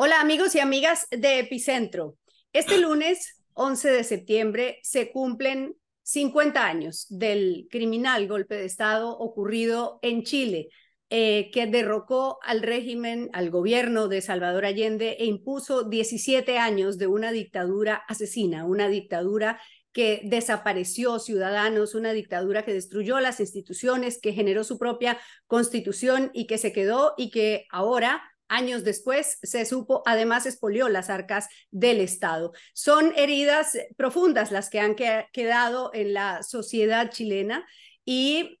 Hola amigos y amigas de Epicentro. Este lunes 11 de septiembre se cumplen 50 años del criminal golpe de Estado ocurrido en Chile, que derrocó al régimen, al gobierno de Salvador Allende e impuso 17 años de una dictadura asesina, una dictadura que desapareció ciudadanos, una dictadura que destruyó las instituciones, que generó su propia constitución y que se quedó y que ahora años después se supo, además expolió las arcas del Estado. Son heridas profundas las que han quedado en la sociedad chilena y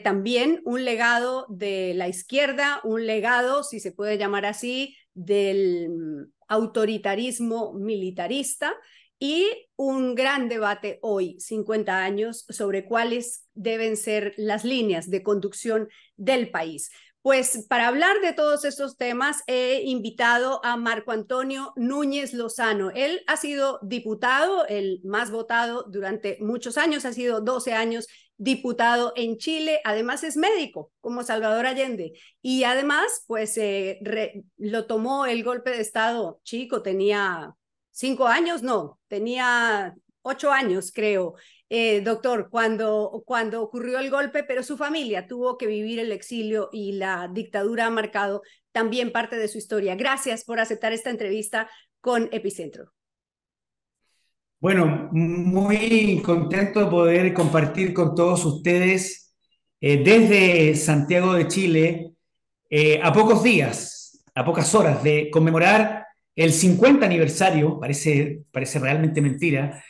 también un legado de la izquierda, un legado, si se puede llamar así, del autoritarismo militarista y un gran debate hoy, 50 años, sobre cuáles deben ser las líneas de conducción del país. Pues para hablar de todos estos temas he invitado a Marco Antonio Núñez Lozano. Él ha sido diputado, el más votado durante muchos años, ha sido 12 años diputado en Chile, además es médico como Salvador Allende y además pues lo tomó el golpe de Estado chico, tenía 5 años, no, tenía 8 años creo, doctor, cuando ocurrió el golpe, pero su familia tuvo que vivir el exilio y la dictadura ha marcado también parte de su historia. Gracias por aceptar esta entrevista con Epicentro. Bueno, muy contento de poder compartir con todos ustedes desde Santiago de Chile, a pocos días, a pocas horas de conmemorar el 50 aniversario, parece realmente mentira,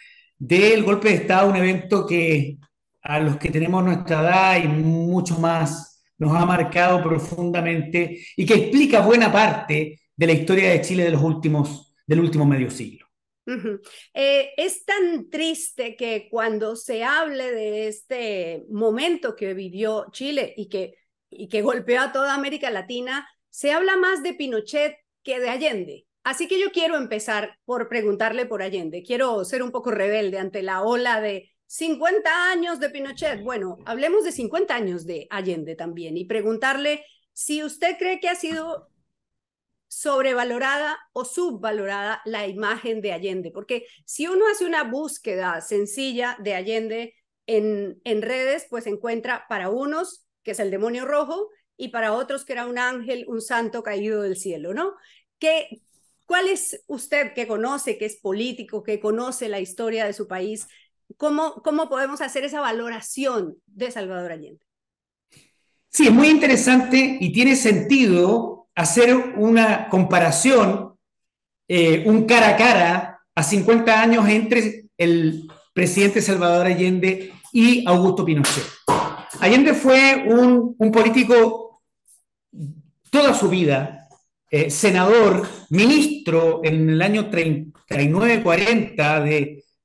del golpe de Estado, un evento que a los que tenemos nuestra edad y mucho más nos ha marcado profundamente y que explica buena parte de la historia de Chile del último medio siglo. Uh-huh. Es tan triste que cuando se hable de este momento que vivió Chile y que golpeó a toda América Latina, se habla más de Pinochet que de Allende. Así que yo quiero empezar por preguntarle por Allende. Quiero ser un poco rebelde ante la ola de 50 años de Pinochet. Bueno, hablemos de 50 años de Allende también y preguntarle si usted cree que ha sido sobrevalorada o subvalorada la imagen de Allende, porque si uno hace una búsqueda sencilla de Allende en redes, pues encuentra para unos que es el demonio rojo y para otros que era un ángel, un santo caído del cielo, ¿no? ¿Qué, ¿Cuál es usted que conoce, que es político, que conoce la historia de su país? ¿Cómo podemos hacer esa valoración de Salvador Allende? Sí, es muy interesante y tiene sentido hacer una comparación, un cara a cara a 50 años entre el presidente Salvador Allende y Augusto Pinochet. Allende fue un político toda su vida, senador, ministro en el año 39-40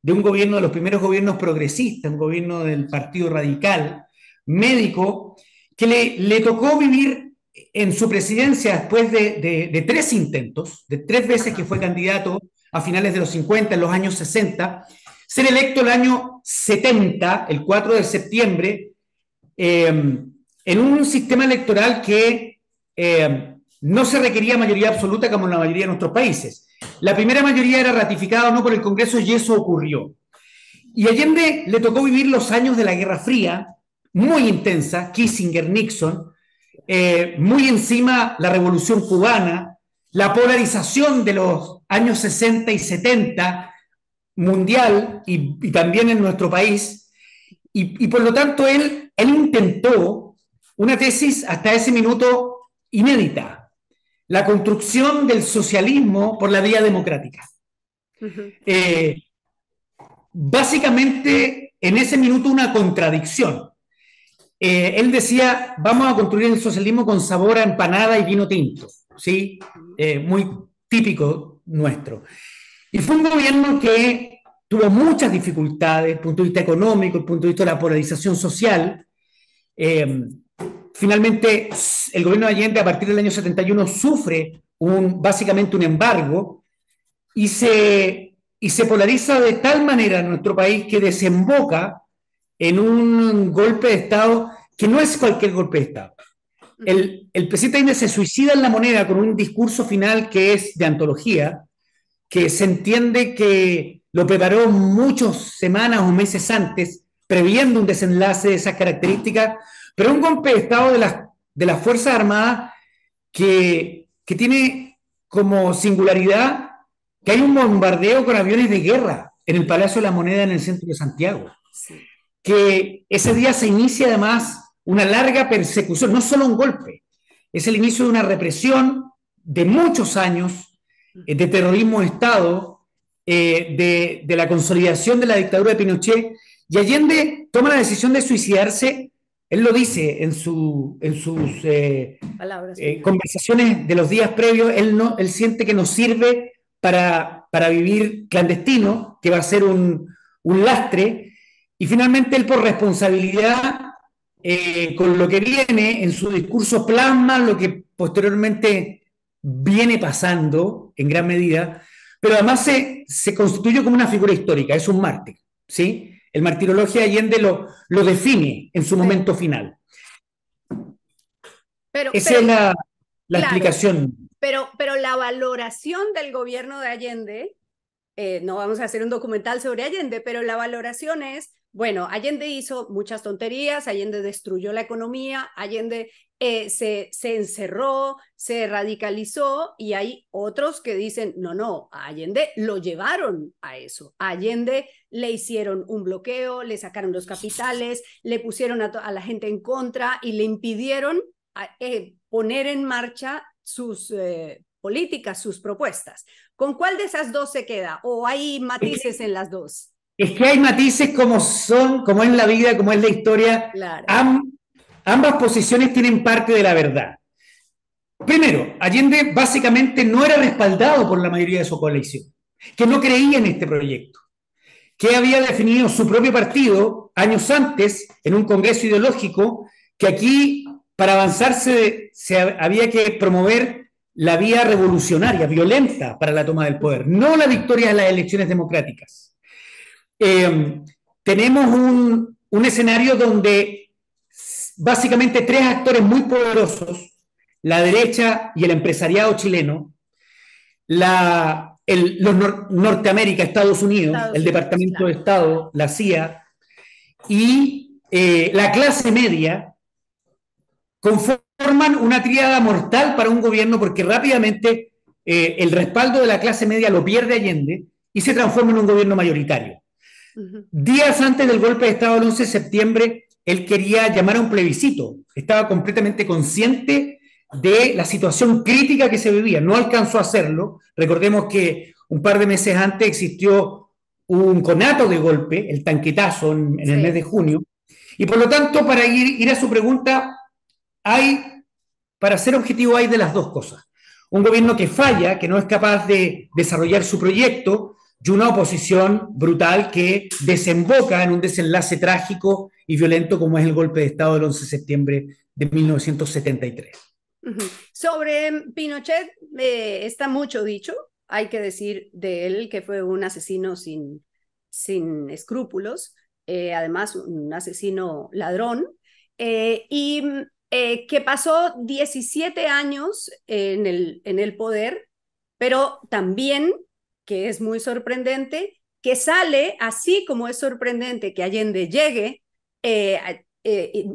de un gobierno de los primeros gobiernos progresistas, un gobierno del Partido Radical, médico, que le tocó vivir en su presidencia después de tres intentos, de tres veces que fue candidato a finales de los 50, en los años 60, ser electo el año 70, el 4 de septiembre, en un sistema electoral que no se requería mayoría absoluta como en la mayoría de nuestros países. La primera mayoría era ratificada o no por el Congreso y eso ocurrió. Y a Allende le tocó vivir los años de la Guerra Fría, muy intensa, Kissinger-Nixon, muy encima la Revolución Cubana, la polarización de los años 60 y 70 mundial y también en nuestro país, y por lo tanto él intentó una tesis hasta ese minuto inédita, la construcción del socialismo por la vía democrática. Uh -huh. Eh, Básicamente, en ese minuto una contradicción. Él decía, vamos a construir el socialismo con sabor a empanada y vino tinto, ¿sí? Muy típico nuestro. Y fue un gobierno que tuvo muchas dificultades, desde el punto de vista económico, desde el punto de vista de la polarización social. Eh, Finalmente, el gobierno de Allende, a partir del año 71, sufre básicamente un embargo y se polariza de tal manera en nuestro país que desemboca en un golpe de Estado que no es cualquier golpe de Estado. el presidente Allende se suicida en La Moneda con un discurso final que es de antología, que se entiende que lo preparó muchas semanas o meses antes, previendo un desenlace de esas características, pero un golpe de Estado de las Fuerzas Armadas que tiene como singularidad que hay un bombardeo con aviones de guerra en el Palacio de la Moneda en el centro de Santiago. Sí. Que ese día se inicia además una larga persecución, no solo un golpe, es el inicio de una represión de muchos años de terrorismo de Estado, de la consolidación de la dictadura de Pinochet, y Allende toma la decisión de suicidarse. Él lo dice en sus conversaciones de los días previos. Él siente que no sirve para vivir clandestino, que va a ser un lastre, y finalmente él, por responsabilidad, con lo que viene en su discurso, plasma lo que posteriormente viene pasando en gran medida, pero además se constituye como una figura histórica, es un mártir, ¿sí? El martirologio de Allende lo define en su momento final. Esa es la claro, explicación. Pero la valoración del gobierno de Allende, no vamos a hacer un documental sobre Allende, pero la valoración es, bueno, Allende hizo muchas tonterías, Allende destruyó la economía, Allende se encerró, se radicalizó, y hay otros que dicen, no, a Allende lo llevaron a eso. A Allende le hicieron un bloqueo, le sacaron los capitales, le pusieron a la gente en contra y le impidieron poner en marcha sus políticas, sus propuestas. ¿Con cuál de esas dos se queda? ¿O hay matices en las dos? Es que hay matices como es la vida, como es la historia. Claro. Ambas posiciones tienen parte de la verdad. Primero, Allende básicamente no era respaldado por la mayoría de su coalición, que no creía en este proyecto, que había definido su propio partido años antes en un congreso ideológico, que aquí, para avanzar, había que promover la vía revolucionaria, violenta para la toma del poder, no la victoria de las elecciones democráticas. Tenemos un escenario donde básicamente tres actores muy poderosos, la derecha y el empresariado chileno, Norteamérica, Estados Unidos, el Departamento de Estado, la CIA, y la clase media, conforman una tríada mortal para un gobierno, porque rápidamente el respaldo de la clase media lo pierde Allende y se transforma en un gobierno mayoritario. Días antes del golpe de Estado del 11 de septiembre, él quería llamar a un plebiscito. Estaba completamente consciente de la situación crítica que se vivía. No alcanzó a hacerlo. Recordemos que un par de meses antes existió un conato de golpe, el tanquetazo, en el mes de junio. Y por lo tanto, para ir a su pregunta, para ser objetivo, hay de las dos cosas. Un gobierno que falla, que no es capaz de desarrollar su proyecto, y una oposición brutal que desemboca en un desenlace trágico y violento como es el golpe de Estado del 11 de septiembre de 1973. Sobre Pinochet está mucho dicho, hay que decir de él que fue un asesino sin escrúpulos, además un asesino ladrón, que pasó 17 años en el poder, pero también, que es muy sorprendente, que sale, así como es sorprendente que Allende llegue,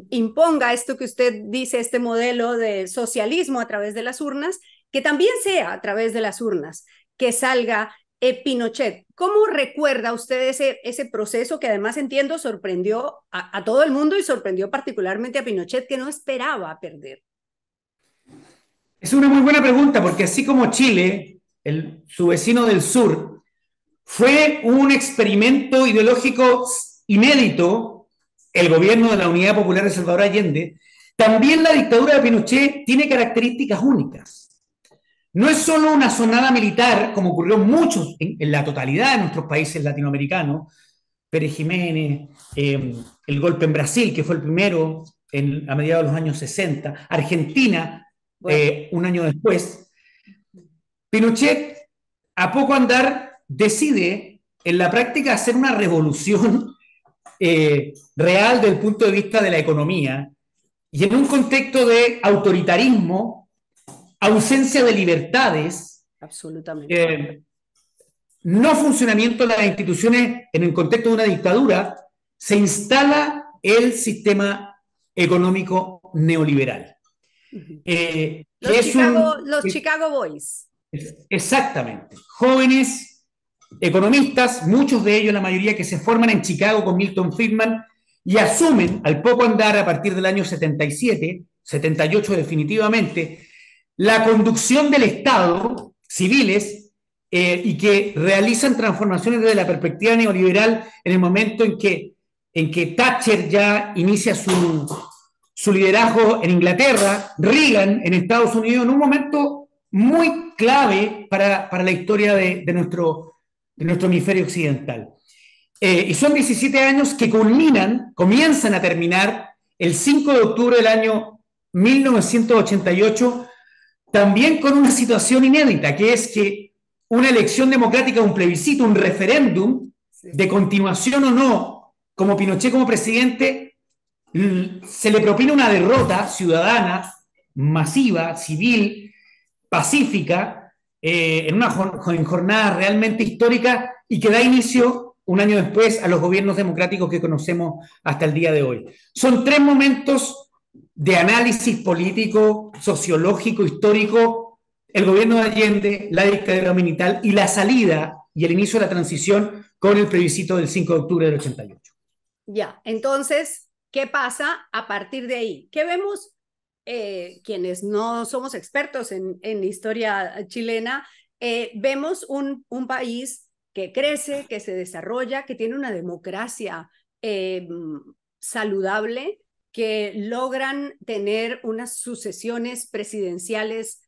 imponga esto que usted dice, este modelo de socialismo a través de las urnas, que también sea a través de las urnas, que salga Pinochet. ¿Cómo recuerda usted ese proceso que además entiendo sorprendió a todo el mundo y sorprendió particularmente a Pinochet, que no esperaba perder? Es una muy buena pregunta, porque así como Chile, su vecino del sur, fue un experimento ideológico inédito, el gobierno de la Unidad Popular de Salvador Allende, también la dictadura de Pinochet tiene características únicas. No es solo una sonada militar, como ocurrió en la totalidad de nuestros países latinoamericanos, Pérez Jiménez, el golpe en Brasil, que fue el primero a mediados de los años 60, Argentina, un año después. Pinochet, a poco andar, decide en la práctica hacer una revolución real desde el punto de vista de la economía, y en un contexto de autoritarismo, ausencia de libertades, Absolutamente. no funcionamiento de las instituciones en el contexto de una dictadura, se instala el sistema económico neoliberal. Que es Los Chicago Boys. Exactamente. Jóvenes economistas, muchos de ellos, la mayoría que se forman en Chicago con Milton Friedman y asumen al poco andar a partir del año 77, 78 definitivamente, la conducción del Estado, civiles, y que realizan transformaciones desde la perspectiva neoliberal en el momento en que Thatcher ya inicia su liderazgo en Inglaterra, Reagan en Estados Unidos, en un momento muy clave para la historia de nuestro hemisferio occidental. Y son 17 años que comienzan a terminar el 5 de octubre del año 1988, también con una situación inédita, que es que una elección democrática, un plebiscito, un referéndum de continuación o no, como Pinochet como presidente, se le propina una derrota ciudadana, masiva, civil, pacífica, en una jornada realmente histórica y que da inicio un año después a los gobiernos democráticos que conocemos hasta el día de hoy. Son 3 momentos de análisis político, sociológico, histórico: el gobierno de Allende, la dictadura militar y la salida y el inicio de la transición con el plebiscito del 5 de octubre del 88. Ya, entonces, ¿qué pasa a partir de ahí? ¿Qué vemos? Quienes no somos expertos en historia chilena, vemos un país que crece, que se desarrolla, que tiene una democracia saludable, que logran tener unas sucesiones presidenciales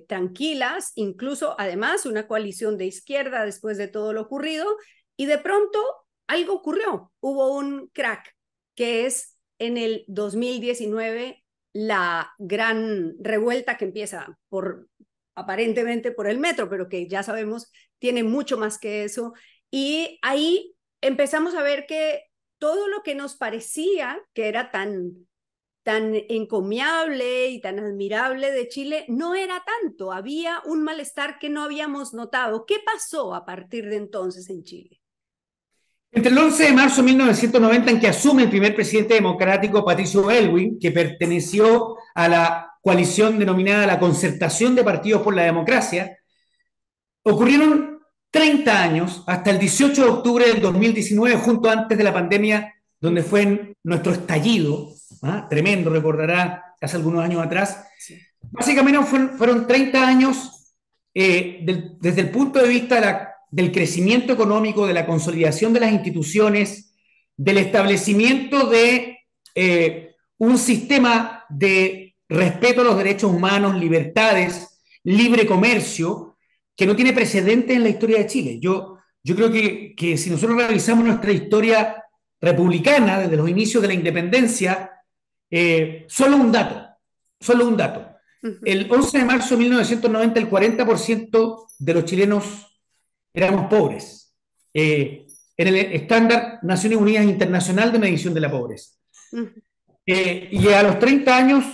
tranquilas, incluso además una coalición de izquierda después de todo lo ocurrido, y de pronto algo ocurrió, hubo un crack, que es en el 2019 la gran revuelta que empieza aparentemente por el metro, pero que ya sabemos tiene mucho más que eso. Y ahí empezamos a ver que todo lo que nos parecía que era tan encomiable y tan admirable de Chile no era tanto. Había un malestar que no habíamos notado. ¿Qué pasó a partir de entonces en Chile? Entre el 11 de marzo de 1990, en que asume el primer presidente democrático, Patricio Aylwin, que perteneció a la coalición denominada la Concertación de Partidos por la Democracia, ocurrieron 30 años hasta el 18 de octubre del 2019, justo antes de la pandemia, donde fue nuestro estallido, tremendo, recordará, hace algunos años atrás. Sí. Básicamente fueron 30 años desde el punto de vista del crecimiento económico, de la consolidación de las instituciones, del establecimiento de un sistema de respeto a los derechos humanos, libertades, libre comercio, que no tiene precedentes en la historia de Chile. Yo creo que si nosotros revisamos nuestra historia republicana desde los inicios de la independencia, solo un dato. El 11 de marzo de 1990, el 40% de los chilenos éramos pobres, en el estándar Naciones Unidas Internacional de Medición de la Pobreza. Y a los 30 años,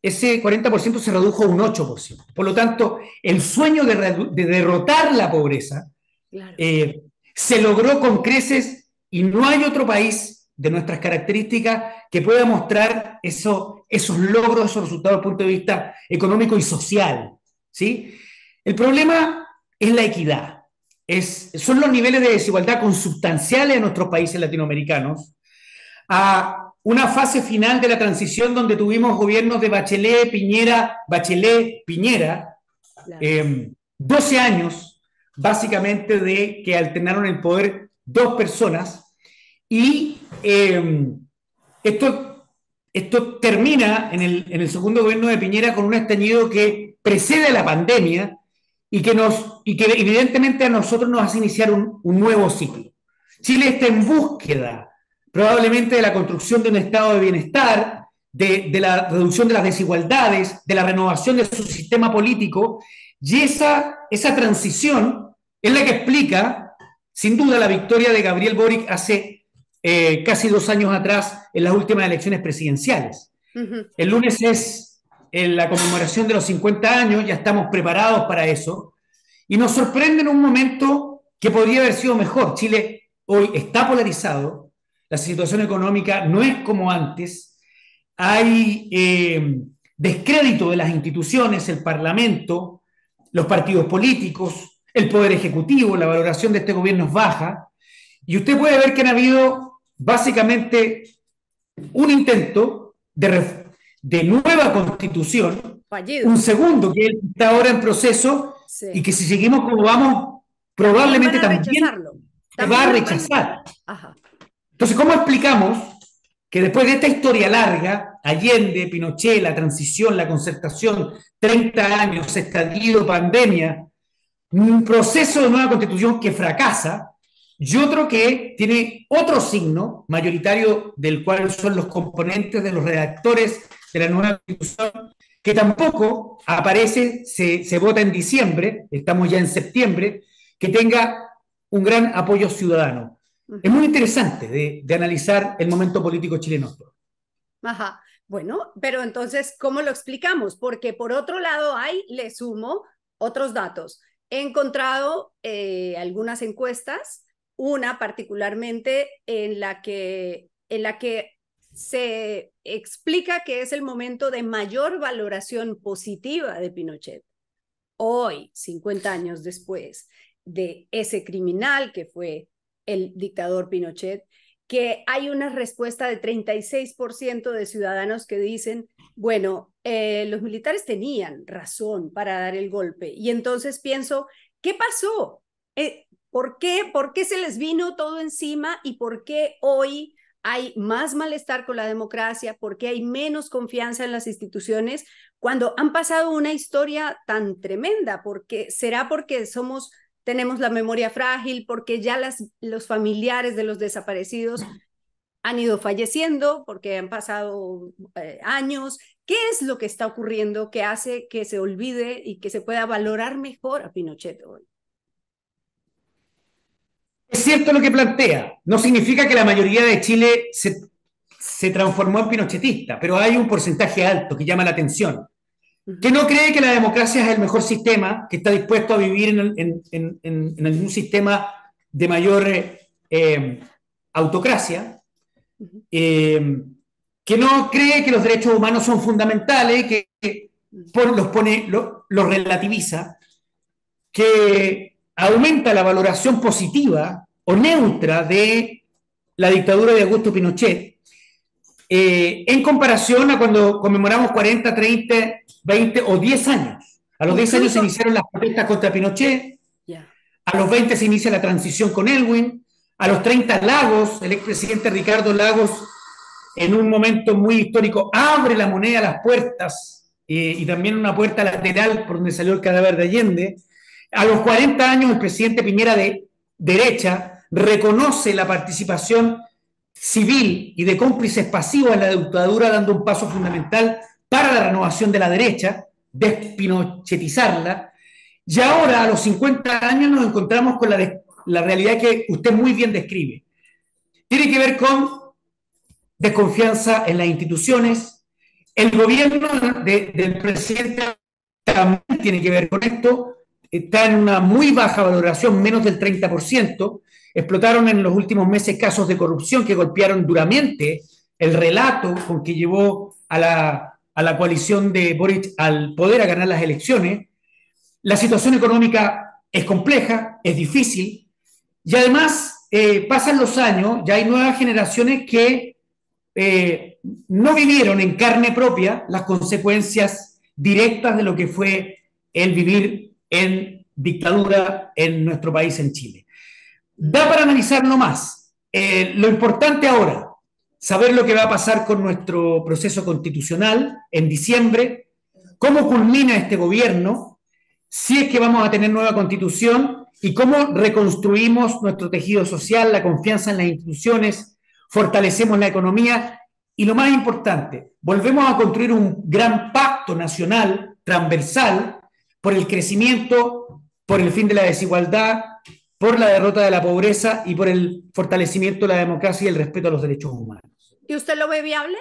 ese 40% se redujo a un 8%. Por lo tanto, el sueño de derrotar la pobreza claro. Se logró con creces, y no hay otro país de nuestras características que pueda mostrar esos logros, esos resultados desde el punto de vista económico y social, ¿sí? El problema es la equidad. Son los niveles de desigualdad consubstanciales en nuestros países latinoamericanos a una fase final de la transición donde tuvimos gobiernos de Bachelet, Piñera, claro. 12 años básicamente de que alternaron el poder 2 personas, y esto termina en el segundo gobierno de Piñera con un estallido que precede a la pandemia y que evidentemente a nosotros nos hace iniciar un nuevo ciclo. Chile está en búsqueda probablemente de la construcción de un estado de bienestar, de la reducción de las desigualdades, de la renovación de su sistema político, y esa transición es la que explica, sin duda, la victoria de Gabriel Boric hace casi 2 años atrás en las últimas elecciones presidenciales. Ujú. El lunes es la conmemoración de los 50 años, ya estamos preparados para eso, y nos sorprende en un momento que podría haber sido mejor. Chile hoy está polarizado, la situación económica no es como antes, hay descrédito de las instituciones, el Parlamento, los partidos políticos, el Poder Ejecutivo, la valoración de este gobierno es baja, y usted puede ver que han habido básicamente un intento de nueva constitución, Fallido. un segundo que está ahora en proceso y Sí. que si seguimos como vamos, También van probablemente a también rechazarlo. se va a También lo van. rechazar. Ajá. Entonces, ¿cómo explicamos que después de esta historia larga, Allende, Pinochet, la transición, la concertación, 30 años, estallido, pandemia, un proceso de nueva constitución que fracasa, y otro que tiene otro signo mayoritario del cual son los componentes de los redactores de la nueva constitución, que tampoco aparece, se vota en diciembre, estamos ya en septiembre, que tenga un gran apoyo ciudadano. Es Ujú. muy interesante de analizar el momento político chileno. Ajá. Bueno, pero entonces, ¿cómo lo explicamos? Porque por otro lado hay, le sumo otros datos. He encontrado algunas encuestas, una particularmente en la que se explica que es el momento de mayor valoración positiva de Pinochet. Hoy, 50 años después de ese criminal que fue el dictador Pinochet, que hay una respuesta de 36% de ciudadanos que dicen, bueno, los militares tenían razón para dar el golpe. Y entonces pienso, ¿qué pasó? ¿Por qué se les vino todo encima y por qué hoy hay más malestar con la democracia? ¿Por qué hay menos confianza en las instituciones cuando han pasado una historia tan tremenda? ¿Será porque tenemos la memoria frágil, porque ya los familiares de los desaparecidos han ido falleciendo, porque han pasado años? ¿Qué es lo que está ocurriendo que hace que se olvide y que se pueda valorar mejor a Pinochet hoy? Es cierto lo que plantea, no significa que la mayoría de Chile se transformó en pinochetista, pero hay un porcentaje alto que llama la atención, Uh -huh. que no cree que la democracia es el mejor sistema, que está dispuesto a vivir en algún sistema de mayor autocracia, Uh -huh. que no cree que los derechos humanos son fundamentales, que los relativiza, que aumenta la valoración positiva o neutra de la dictadura de Augusto Pinochet, en comparación a cuando conmemoramos 40, 30, 20 o 10 años. A los 10 años se Incluso, iniciaron las protestas contra Pinochet, yeah. a los 20 se inicia la transición con Elwin, a los 30 Lagos, el expresidente Ricardo Lagos, en un momento muy histórico, abre la moneda a las puertas y también una puerta lateral por donde salió el cadáver de Allende. A los 40 años, el presidente Piñera de derecha reconoce la participación civil y de cómplices pasivos en la dictadura, dando un paso fundamental para la renovación de la derecha, despinochetizarla. Y ahora, a los 50 años, nos encontramos con la realidad que usted muy bien describe. Tiene que ver con desconfianza en las instituciones. El gobierno del presidente también tiene que ver con esto. Está en una muy baja valoración, menos del 30%. Explotaron en los últimos meses casos de corrupción que golpearon duramente el relato con que llevó a la coalición de Boric al poder a ganar las elecciones. La situación económica es compleja, es difícil, y además pasan los años, ya hay nuevas generaciones que no vivieron en carne propia las consecuencias directas de lo que fue el vivir en dictadura en nuestro país, en Chile. Da para analizarlo más. Lo importante ahora, saber lo que va a pasar con nuestro proceso constitucional en diciembre, cómo culmina este gobierno, si es que vamos a tener nueva constitución y cómo reconstruimos nuestro tejido social, la confianza en las instituciones, fortalecemos la economía y lo más importante, volvemos a construir un gran pacto nacional transversal por el crecimiento, por el fin de la desigualdad, por la derrota de la pobreza y por el fortalecimiento de la democracia y el respeto a los derechos humanos. ¿Y usted lo ve viable?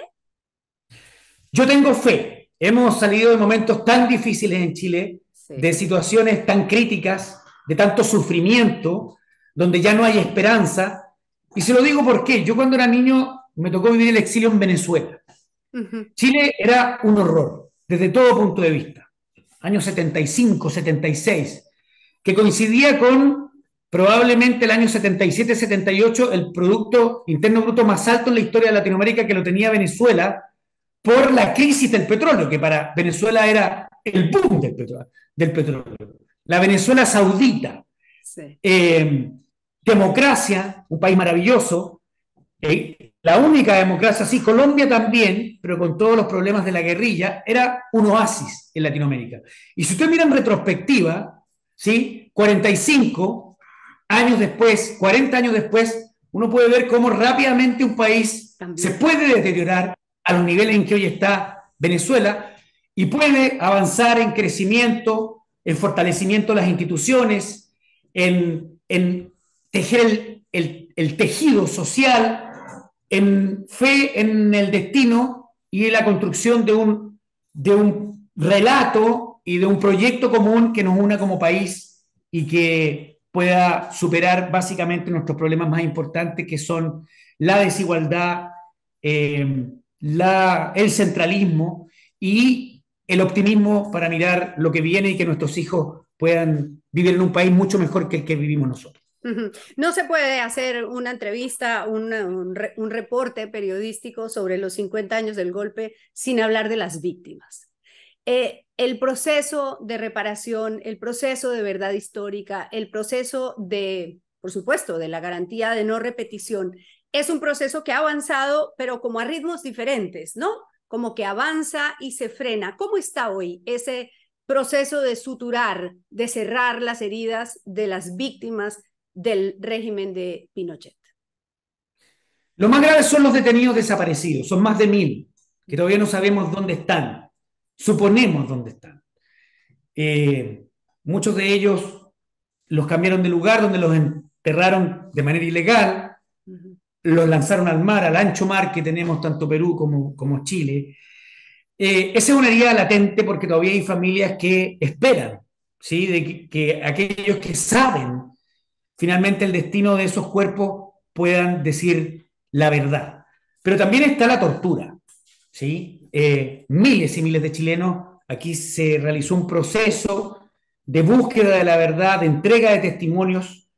Yo tengo fe. Hemos salido de momentos tan difíciles en Chile, Sí. de situaciones tan críticas, de tanto sufrimiento, donde ya no hay esperanza. Y se lo digo porque yo cuando era niño me tocó vivir el exilio en Venezuela. Ujú. Chile era un horror, desde todo punto de vista. Años 75, 76, que coincidía con probablemente el año 77-78, el Producto Interno Bruto más alto en la historia de Latinoamérica, que lo tenía Venezuela por la crisis del petróleo, que para Venezuela era el boom del petróleo. La Venezuela saudita, Sí. eh, democracia, un país maravilloso, la única democracia, sí, Colombia también, pero con todos los problemas de la guerrilla, era un oasis en Latinoamérica. Y si usted mira en retrospectiva, ¿sí? 45 años después, 40 años después, uno puede ver cómo rápidamente un país se También. puede deteriorar a los niveles en que hoy está Venezuela y puede avanzar en crecimiento, en fortalecimiento de las instituciones, en tejer el tejido social, en fe en el destino y en la construcción de un relato y de un proyecto común que nos una como país y que pueda superar básicamente nuestros problemas más importantes, que son la desigualdad, el centralismo y el optimismo para mirar lo que viene y que nuestros hijos puedan vivir en un país mucho mejor que el que vivimos nosotros. Ujú. No se puede hacer una entrevista, un reporte periodístico sobre los 50 años del golpe sin hablar de las víctimas. El proceso de reparación, el proceso de verdad histórica, el proceso de, por supuesto, de la garantía de no repetición, es un proceso que ha avanzado, pero como a ritmos diferentes, ¿no? Como que avanza y se frena. ¿Cómo está hoy ese proceso de suturar, de cerrar las heridas de las víctimas del régimen de Pinochet? Lo más grave son los detenidos desaparecidos, son más de 1.000, que todavía no sabemos dónde están, suponemos dónde están. Eh, Muchos de ellos los cambiaron de lugar, donde los enterraron de manera ilegal, Uh -huh. los lanzaron al mar, al ancho mar que tenemos tanto Perú como Chile. Esa es una herida latente porque todavía hay familias que esperan, ¿sí? De que aquellos que saben finalmente el destino de esos cuerpos puedan decir la verdad. Pero también está la tortura, ¿sí? Miles y miles de chilenos, aquí se realizó un proceso de búsqueda de la verdad, de entrega de testimonios,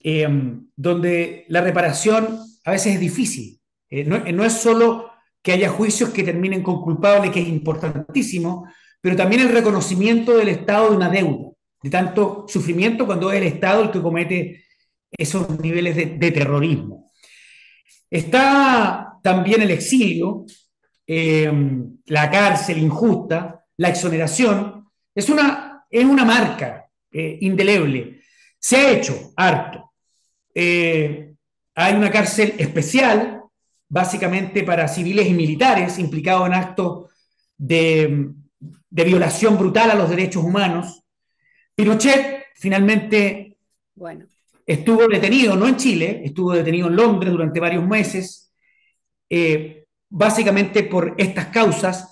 eh, donde la reparación a veces es difícil. No es solo que haya juicios que terminen con culpables, que es importantísimo, pero también el reconocimiento del Estado de una deuda, de tanto sufrimiento cuando es el Estado el que comete esos niveles de terrorismo. Está también el exilio, eh, la cárcel injusta, la exoneración. Es una marca indeleble. Se ha hecho harto. Hay una cárcel especial, básicamente para civiles y militares implicados en actos de, de violación brutal a los derechos humanos. Pinochet finalmente Bueno. estuvo detenido, no en Chile, estuvo detenido en Londres durante varios meses, básicamente por estas causas.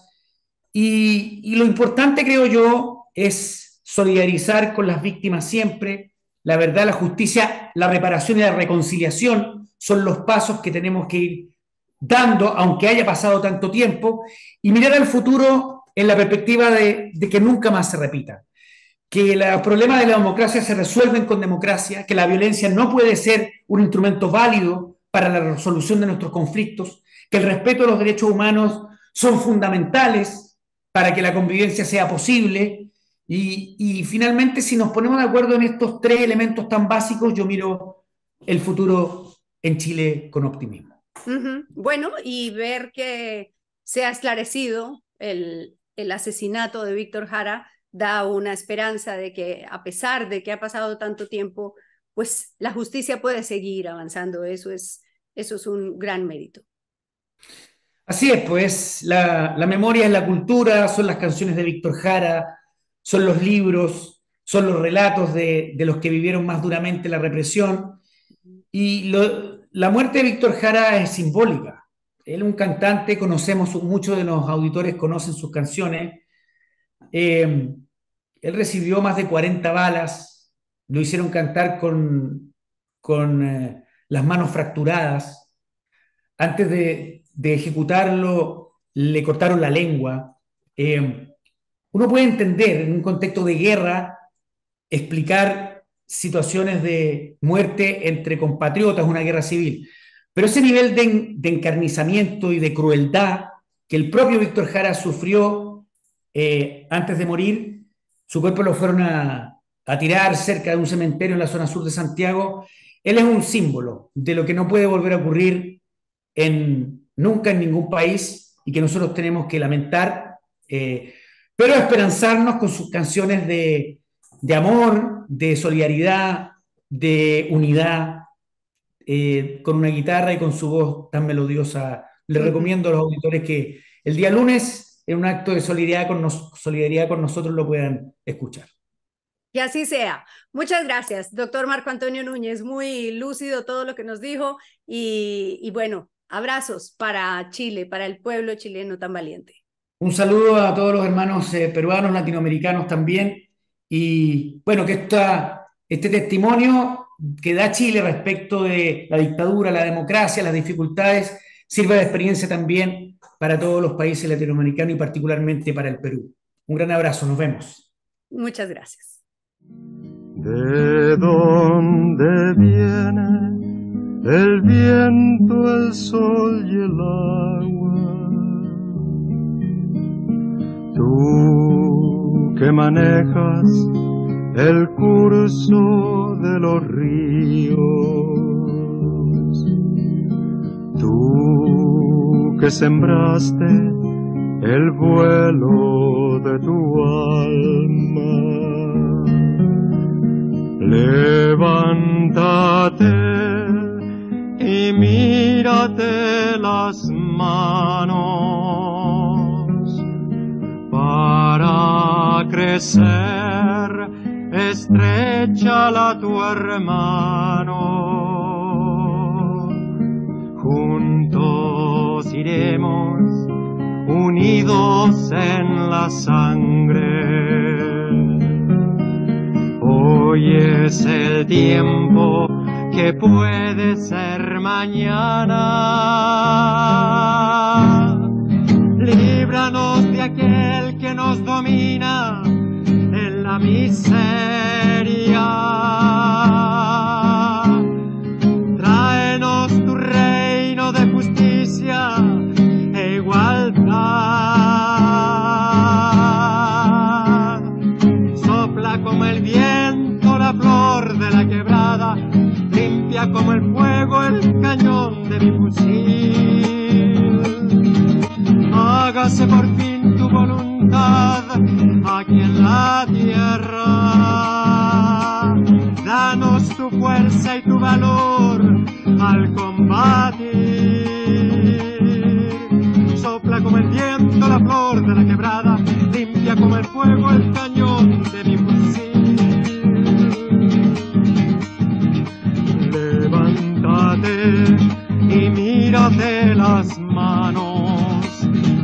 Y lo importante, creo yo, es solidarizar con las víctimas siempre. La verdad, la justicia, la reparación y la reconciliación son los pasos que tenemos que ir dando, aunque haya pasado tanto tiempo, y mirar al futuro en la perspectiva de que nunca más se repita, que los problemas de la democracia se resuelven con democracia, que la violencia no puede ser un instrumento válido para la resolución de nuestros conflictos, que el respeto a los derechos humanos son fundamentales para que la convivencia sea posible. Y finalmente, si nos ponemos de acuerdo en estos tres elementos tan básicos, yo miro el futuro en Chile con optimismo. Bueno, y ver que se ha esclarecido el asesinato de Víctor Jara da una esperanza de que, a pesar de que ha pasado tanto tiempo, pues la justicia puede seguir avanzando. Eso es un gran mérito. Así es, pues la memoria es la cultura, son las canciones de Víctor Jara, son los libros, son los relatos de los que vivieron más duramente la represión. Y la muerte de Víctor Jara es simbólica. Él es un cantante, muchos de los auditores conocen sus canciones. Eh, Él recibió más de 40 balas, lo hicieron cantar con las manos fracturadas. Antes de ejecutarlo, le cortaron la lengua. Uno puede entender en un contexto de guerra explicar situaciones de muerte entre compatriotas, una guerra civil, pero ese nivel de encarnizamiento y de crueldad que el propio Víctor Jara sufrió antes de morir, su cuerpo lo fueron a tirar cerca de un cementerio en la zona sur de Santiago. Él es un símbolo de lo que no puede volver a ocurrir nunca en ningún país y que nosotros tenemos que lamentar, pero esperanzarnos con sus canciones de amor, de solidaridad, de unidad, con una guitarra y con su voz tan melodiosa. Le recomiendo a los auditores que el día lunes, en un acto de solidaridad con nosotros, lo puedan escuchar. Que así sea. Muchas gracias, doctor Marco Antonio Núñez. Muy lúcido todo lo que nos dijo y bueno, abrazos para Chile, para el pueblo chileno tan valiente. Un saludo a todos los hermanos peruanos, latinoamericanos también. Y bueno, que este testimonio que da Chile respecto de la dictadura, la democracia, las dificultades, sirva de experiencia también para todos los países latinoamericanos y particularmente para el Perú. Un gran abrazo, nos vemos. Muchas gracias. ¿De dónde viene el viento, el sol y el agua? Tú que manejas el curso de los ríos, tú que sembraste el vuelo de tu alma, levántate y mírate las manos para crecer, estréchala a tu hermano. Juntos iremos, unidos en la sangre. Hoy es el tiempo que puede ser mañana. Líbranos de aquel que nos domina en la miseria. Tráenos tu reino de justicia e igualdad. Sopla como el viento la flor de la quebrada, limpia como el fuego el cañón de mi fusil. Hágase por fin tu voluntad aquí en la tierra. Danos tu fuerza y tu valor al combatir. Sopla como el viento la flor de la quebrada, limpia como el fuego el cañón de mi fusil. Levántate y mírate las manos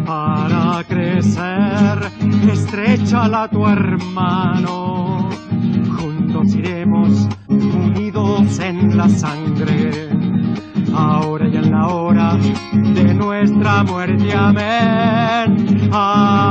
para crecer, estréchala a tu hermano. Juntos iremos, unidos en la sangre, ahora y en la hora de nuestra muerte. Amén. Amén.